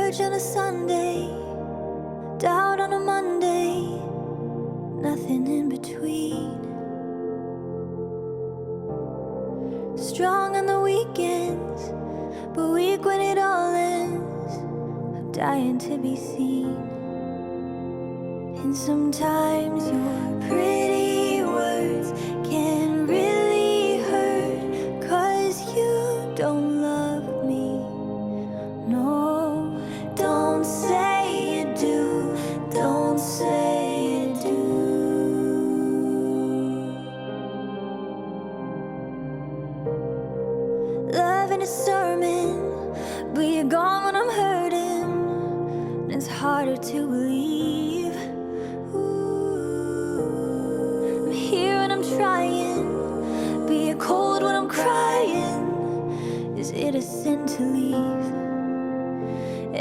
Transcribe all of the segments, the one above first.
church on a Sunday, doubt on a Monday, nothing in between. Strong on the weekends, but weak when it all ends. I'm dying to be seen. And sometimes your pretty words can really hurt, 'cause you don't love me. No, don't say you do, don't say you do. Love in a sermon, but you're gone when I'm hurting, and it's harder to believe. Ooh, I'm here and I'm trying, but you're cold when I'm crying. Is it a sin to leave?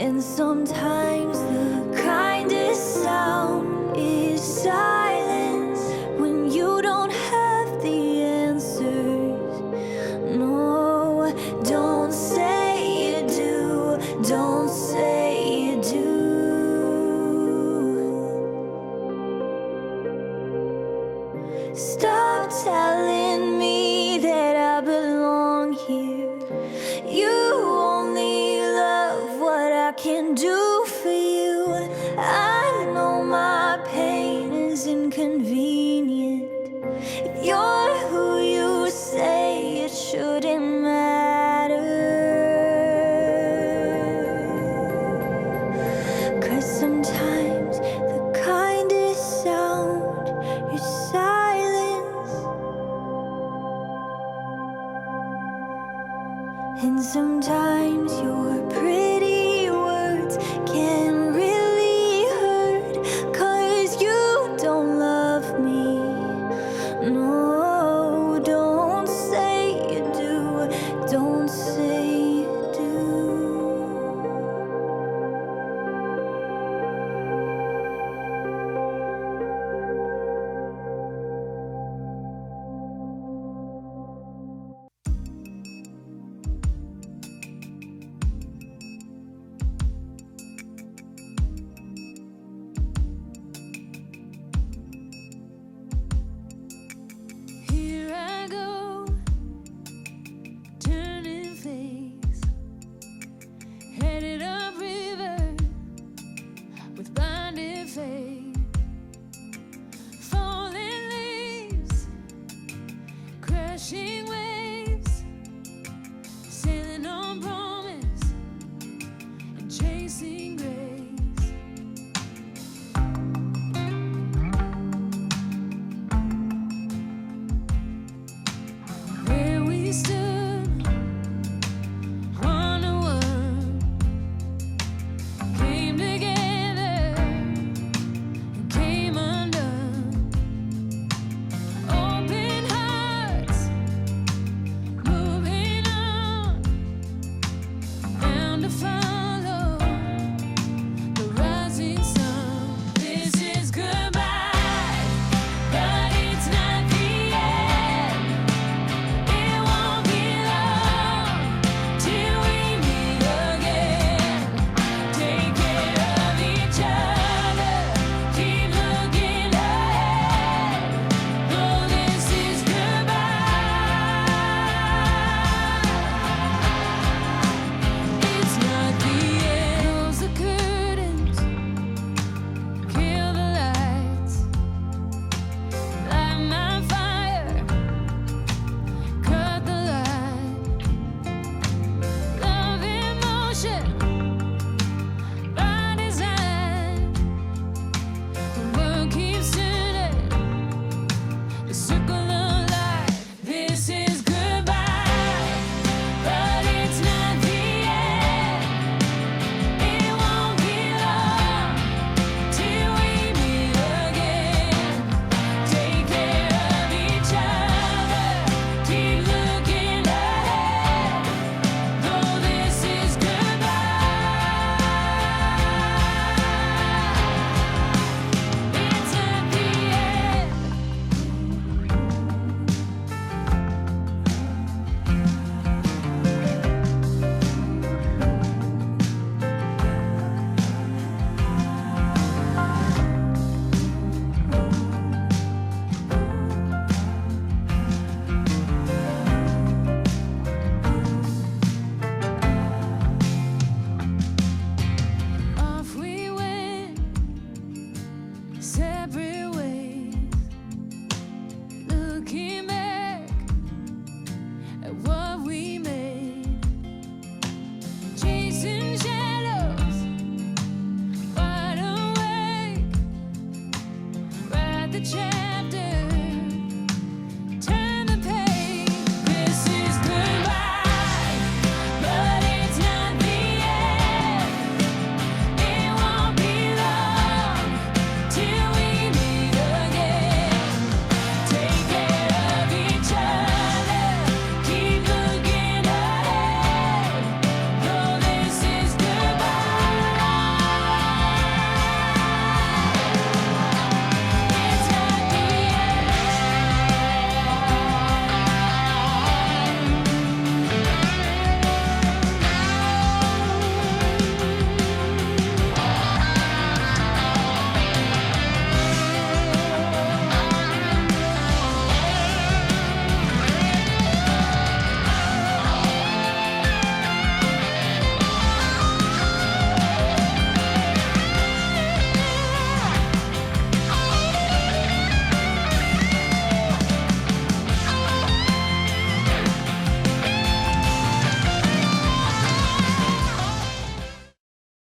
And sometimes the kindest sound is silence when you don't have the answers. No, don't say you do, don't say you do. Stop telling me that I belong here. You only love what I can do for you. I know my pain is inconvenient. If you're who you say, it shouldn't matter. 'Cause sometimes the kindest sound is silence. And sometimes your pretty words can really hurt, 'cause you don't love me. No, don't say you do, don't say you do. Here I go, turning face, headed upriver with blinded faith. Falling leaves, crashing waves.